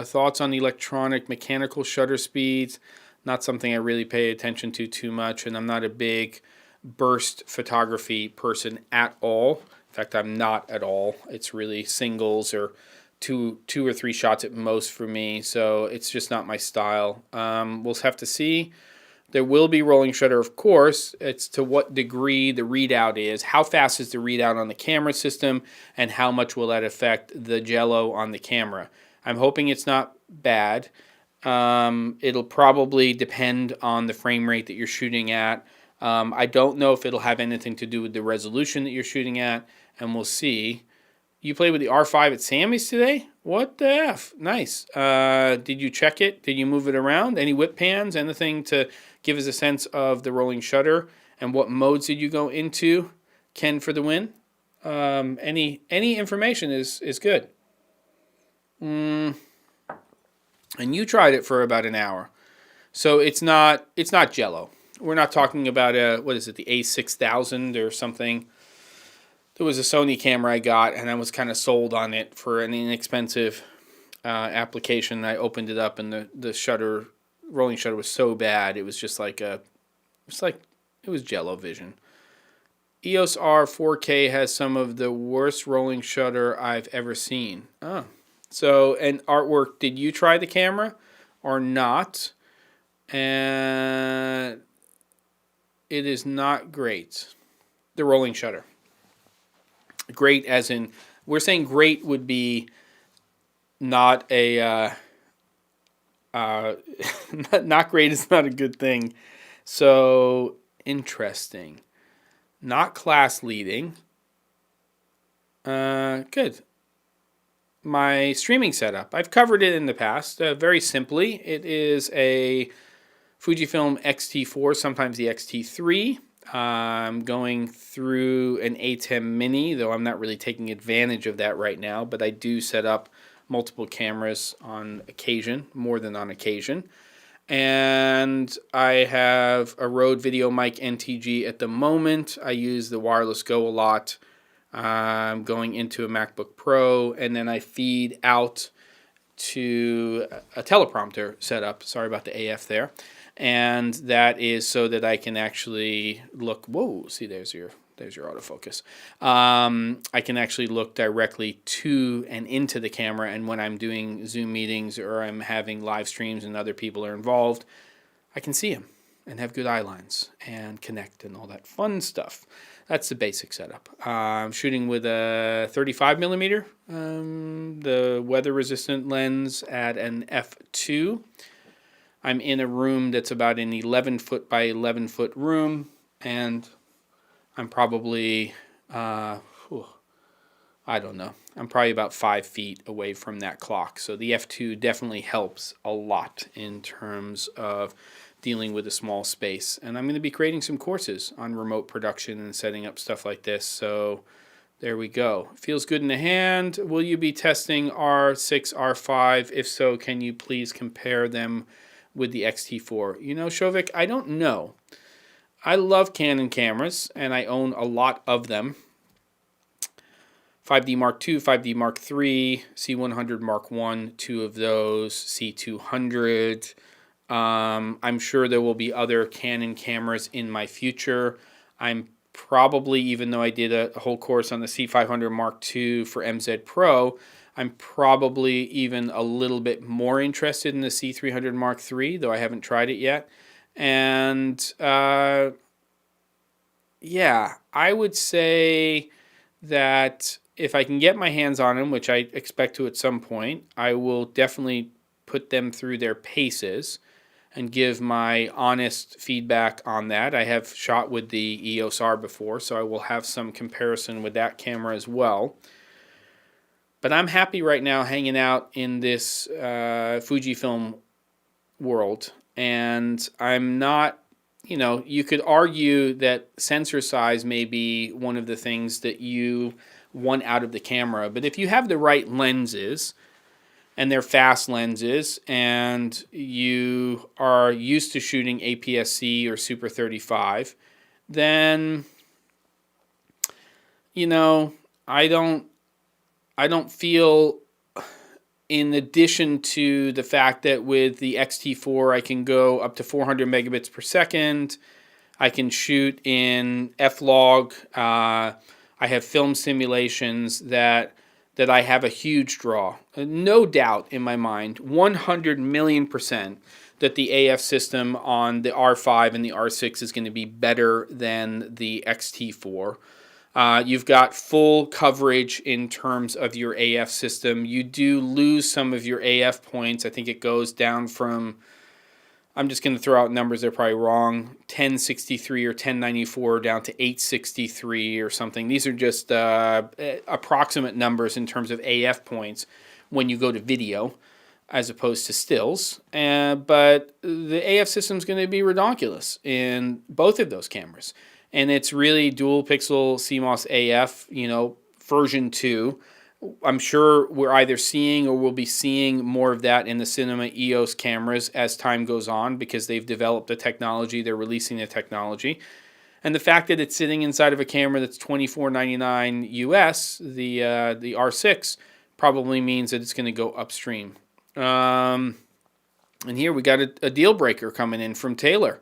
thoughts on electronic mechanical shutter speeds. Not something I really pay attention to too much, and I'm not a big burst photography person at all. In fact, I'm not at all. It's really singles or two or three shots at most for me, so it's just not my style. We'll have to see. There will be rolling shutter, of course. It's to what degree the readout is. How fast is the readout on the camera system, and how much will that affect the jello on the camera? I'm hoping it's not bad. It'll probably depend on the frame rate that you're shooting at. I don't know if it'll have anything to do with the resolution that you're shooting at, and we'll see. You played with the R5 at Sammy's today? What the F? Nice. Did you check it? Did you move it around? Any whip pans? Anything to give us a sense of the rolling shutter? And what modes did you go into, Ken, for the win? Any information is good. And you tried it for about an hour. So it's not jello. We're not talking about what is it, the A6000 or something. There was a Sony camera I got, and I was kind of sold on it for an inexpensive application. I opened it up, and the rolling shutter was so bad. It was just like it was Jello Vision. EOS R 4K has some of the worst rolling shutter I've ever seen. Oh, so and Artwork, did you try the camera or not? And it is not great. The rolling shutter. Great as in, we're saying great would be not a, not great is not a good thing. So, interesting. Not class leading. Good. My streaming setup. I've covered it in the past, very simply. It is a Fujifilm X-T4, sometimes the X-T3. I'm going through an A10 Mini, though I'm not really taking advantage of that right now, but I do set up multiple cameras on occasion, more than on occasion. And I have a Rode VideoMic NTG at the moment. I use the Wireless Go a lot. I'm going into a MacBook Pro, and then I feed out to a teleprompter setup. Sorry about the AF there. and that is so that I can actually look. Whoa, see, there's your autofocus. I can actually look directly to and into the camera, and when I'm doing Zoom meetings or I'm having live streams and other people are involved, I can see them and have good eye lines and connect and all that fun stuff. That's the basic setup. I'm shooting with a 35 millimeter, the weather-resistant lens at an f2. I'm in a room that's about an 11-foot by 11-foot room, and I'm probably, I don't know, I'm probably about 5 feet away from that clock. So the f2 definitely helps a lot in terms of dealing with a small space. And I'm going to be creating some courses on remote production and setting up stuff like this. So there we go. Feels good in the hand. Will you be testing R6, R5? If so, can you please compare them with the X-T4? You know, Shovik, I don't know. I love Canon cameras, and I own a lot of them. 5D Mark II, 5D Mark III, C100 Mark I, two of those, C200. I'm sure there will be other Canon cameras in my future. I'm probably, even though I did a whole course on the C500 Mark II for MZ Pro, I'm probably even a little bit more interested in the C300 Mark III, though I haven't tried it yet. And yeah, I would say that if I can get my hands on them, which I expect to at some point, I will definitely put them through their paces and give my honest feedback on that. I have shot with the EOS R before, so I will have some comparison with that camera as well. But I'm happy right now hanging out in this Fujifilm world, and I'm not, you know, you could argue that sensor size may be one of the things that you want out of the camera, but if you have the right lenses, and they're fast lenses, and you are used to shooting APS-C or Super 35, then, you know, I don't feel, in addition to the fact that with the X-T4 I can go up to 400 megabits per second, I can shoot in F-Log, I have film simulations that I have a huge draw. No doubt in my mind, 100 million% that the AF system on the R5 and the R6 is going to be better than the X-T4. You've got full coverage in terms of your AF system. You do lose some of your AF points. I think it goes down from, I'm just going to throw out numbers that are probably wrong, 1063 or 1094 down to 863 or something. These are just approximate numbers in terms of AF points when you go to video as opposed to stills. But the AF system is going to be redonkulous in both of those cameras. And it's really dual pixel CMOS AF, you know, version 2. I'm sure we're either seeing or will be seeing more of that in the Cinema EOS cameras as time goes on, because they've developed the technology, they're releasing the technology. And the fact that it's sitting inside of a camera that's $24.99 US, the R6, probably means that it's going to go upstream. And here we got a deal breaker coming in from Taylor.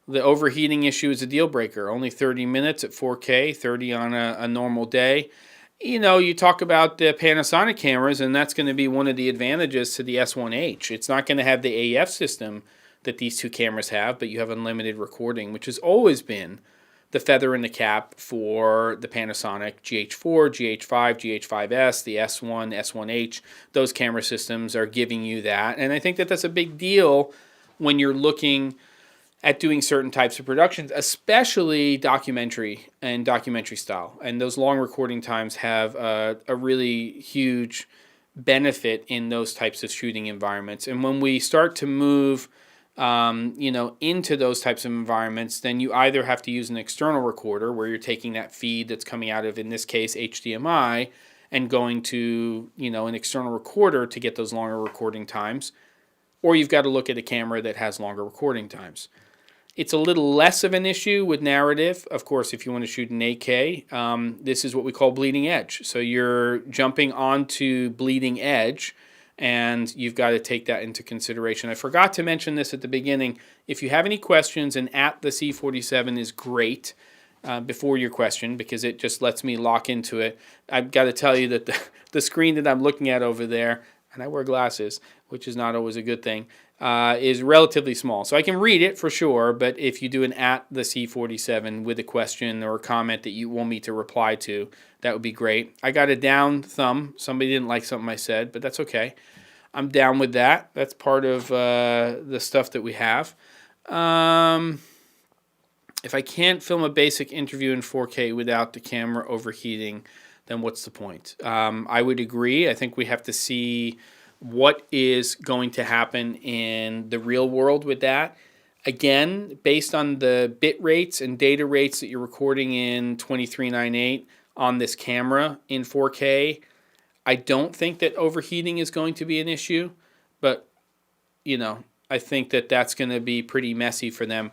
The overheating issue is a deal breaker. Only 30 minutes at 4K, 30 on a normal day. You know, you talk about the Panasonic cameras, and that's going to be one of the advantages to the S1H. It's not going to have the AF system that these two cameras have, but you have unlimited recording, which has always been the feather in the cap for the Panasonic GH4, GH5, GH5S, the S1, S1H. Those camera systems are giving you that, and I think that that's a big deal when you're looking at doing certain types of productions, especially documentary and documentary style. And those long recording times have a really huge benefit in those types of shooting environments. And when we start to move into those types of environments, then you either have to use an external recorder where you're taking that feed that's coming out of, in this case, HDMI, and going to, an external recorder to get those longer recording times, or you've got to look at a camera that has longer recording times. It's a little less of an issue with narrative. Of course, if you want to shoot in 8K, this is what we call bleeding edge. So you're jumping onto bleeding edge, and you've got to take that into consideration. I forgot to mention this at the beginning. If you have any questions, and at the C47 is great before your question, because it just lets me lock into it. I've got to tell you that the screen that I'm looking at over there, and I wear glasses, which is not always a good thing, is relatively small. So I can read it for sure, but if you do an at the C47 with a question or a comment that you want me to reply to, that would be great. I got a down thumb. Somebody didn't like something I said, but that's okay. I'm down with that. That's part of the stuff that we have. If I can't film a basic interview in 4K without the camera overheating, then what's the point? I would agree. I think we have to see what is going to happen in the real world with that. Again, based on the bit rates and data rates that you're recording in 2398 on this camera in 4K, I don't think that overheating is going to be an issue, but I think that that's going to be pretty messy for them.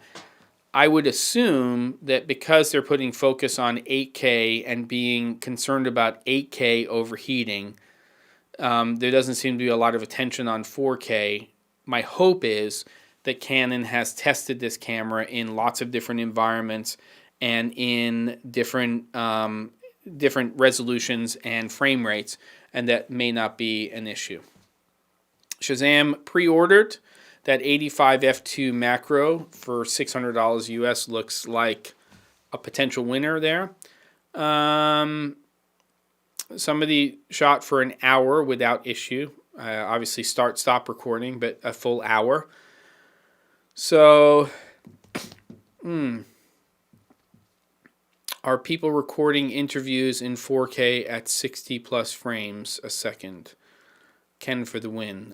I would assume that because they're putting focus on 8K and being concerned about 8K overheating, there doesn't seem to be a lot of attention on 4K. My hope is that Canon has tested this camera in lots of different environments and in different resolutions and frame rates, and that may not be an issue. Shazam pre-ordered. That 85 f2 macro for $600 US looks like a potential winner there. Somebody shot for an hour without issue. Obviously stop recording, but a full hour. So, are people recording interviews in 4K at 60 plus frames a second? Ken for the win.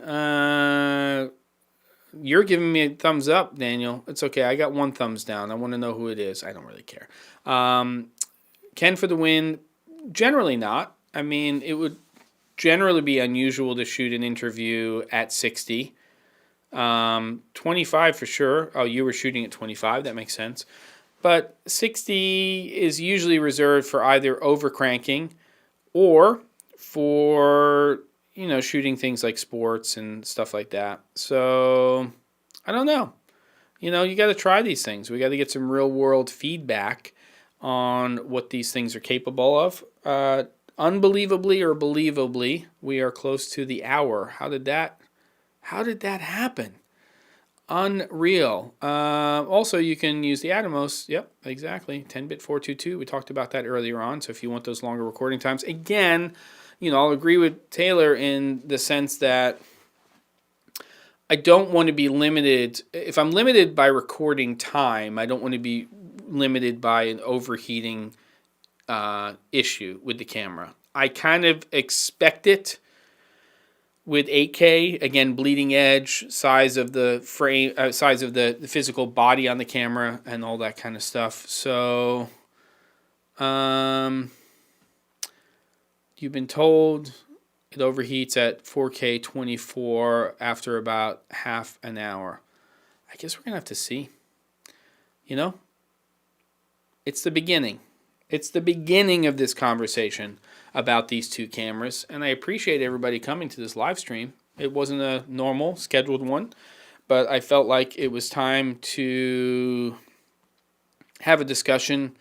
You're giving me a thumbs up, Daniel. It's okay. I got one thumbs down. I want to know who it is. I don't really care. Ken for the win. Generally not. I mean, it would generally be unusual to shoot an interview at 60. 25 for sure. Oh, you were shooting at 25. That makes sense. But 60 is usually reserved for either overcranking or for shooting things like sports and stuff like that. So, I don't know. You got to try these things. We got to get some real world feedback on what these things are capable of. Unbelievably or believably, we are close to the hour. How did that happen? Unreal. Also, you can use the Atomos. Yep, exactly. 10-bit 422. We talked about that earlier on. So if you want those longer recording times, again, I'll agree with Taylor in the sense that I don't want to be limited. If I'm limited by recording time, I don't want to be limited by an overheating issue with the camera. I kind of expect it with 8K, again, bleeding edge, size of the frame, size of the physical body on the camera, and all that kind of stuff. So, you've been told it overheats at 4K 24 after about half an hour. I guess we're going to have to see. It's the beginning. It's the beginning of this conversation about these two cameras, and I appreciate everybody coming to this live stream. It wasn't a normal, scheduled one, but I felt like it was time to have a discussion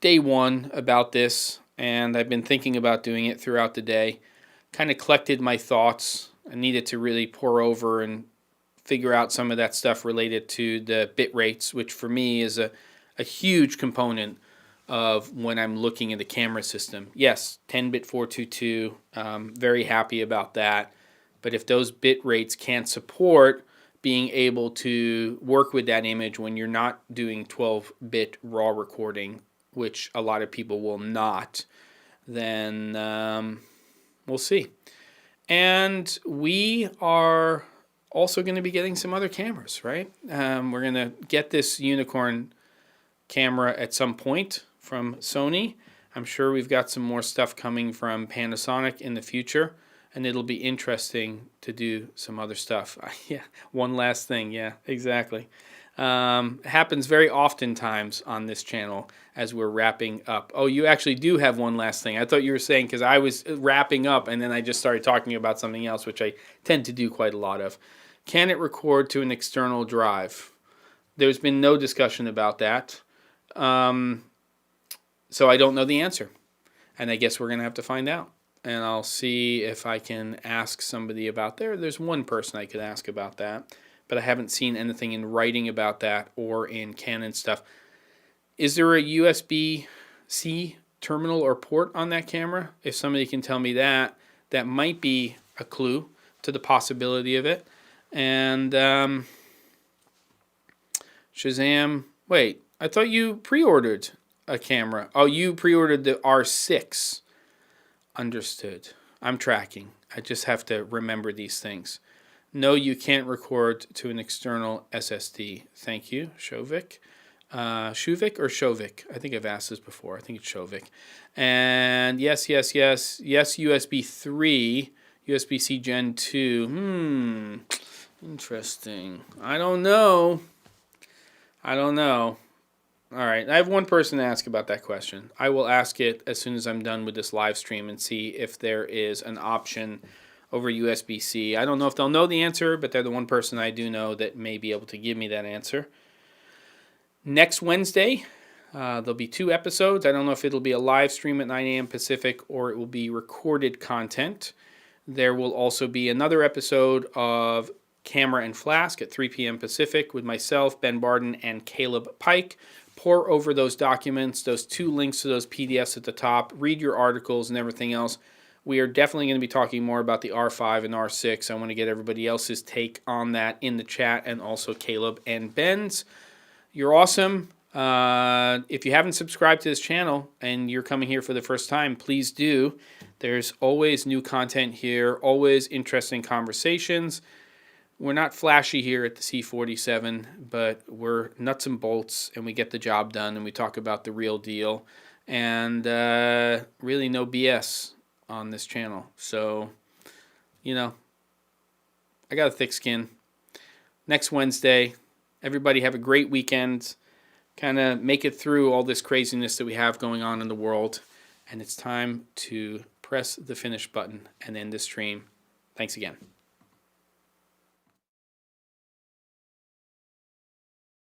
day one about this, and I've been thinking about doing it throughout the day. Kind of collected my thoughts. I needed to really pour over and figure out some of that stuff related to the bit rates, which for me is a huge component of when I'm looking at the camera system. Yes, 10-bit 422, very happy about that. But if those bit rates can't support being able to work with that image when you're not doing 12-bit raw recording, which a lot of people will not, then we'll see. And we are also going to be getting some other cameras, right? We're going to get this unicorn camera at some point from Sony. I'm sure we've got some more stuff coming from Panasonic in the future, and it'll be interesting to do some other stuff. Yeah, one last thing. Yeah, exactly. Happens very oftentimes on this channel as we're wrapping up. Oh, you actually do have one last thing. I thought you were saying, because I was wrapping up and then I just started talking about something else, which I tend to do quite a lot of. Can it record to an external drive? There's been no discussion about that. So I don't know the answer. And I guess we're going to have to find out. And I'll see if I can ask somebody about there. There's one person I could ask about that, but I haven't seen anything in writing about that or in Canon stuff. Is there a USB-C terminal or port on that camera? If somebody can tell me that, that might be a clue to the possibility of it. And Shazam, wait, I thought you pre-ordered a camera. Oh, you pre-ordered the R6. Understood. I'm tracking. I just have to remember these things. No, you can't record to an external SSD. Thank you, Shovik. Shuvik or Shovik? I think I've asked this before. I think it's Shovik. And yes, USB 3, USB-C Gen 2. Interesting. I don't know. All right, I have one person to ask about that question. I will ask it as soon as I'm done with this live stream and see if there is an option over USB-C. I don't know if they'll know the answer, but they're the one person I do know that may be able to give me that answer. Next Wednesday, there'll be 2 episodes. I don't know if it'll be a live stream at 9 a.m. Pacific or it will be recorded content. There will also be another episode of Camera and Flask at 3 p.m. Pacific with myself, Ben Barden, and Caleb Pike. Pour over those documents, those 2 links to those PDFs at the top, read your articles and everything else. We are definitely going to be talking more about the R5 and R6. I want to get everybody else's take on that in the chat, and also Caleb and Ben's. You're awesome. If you haven't subscribed to this channel and you're coming here for the first time, please do. There's always new content here, always interesting conversations. We're not flashy here at the C47, but we're nuts and bolts, and we get the job done, and we talk about the real deal, and really no BS on this channel. So, you know, I got a thick skin. Next Wednesday, everybody have a great weekend. Kind of make it through all this craziness that we have going on in the world, and it's time to press the finish button and end this stream. Thanks again.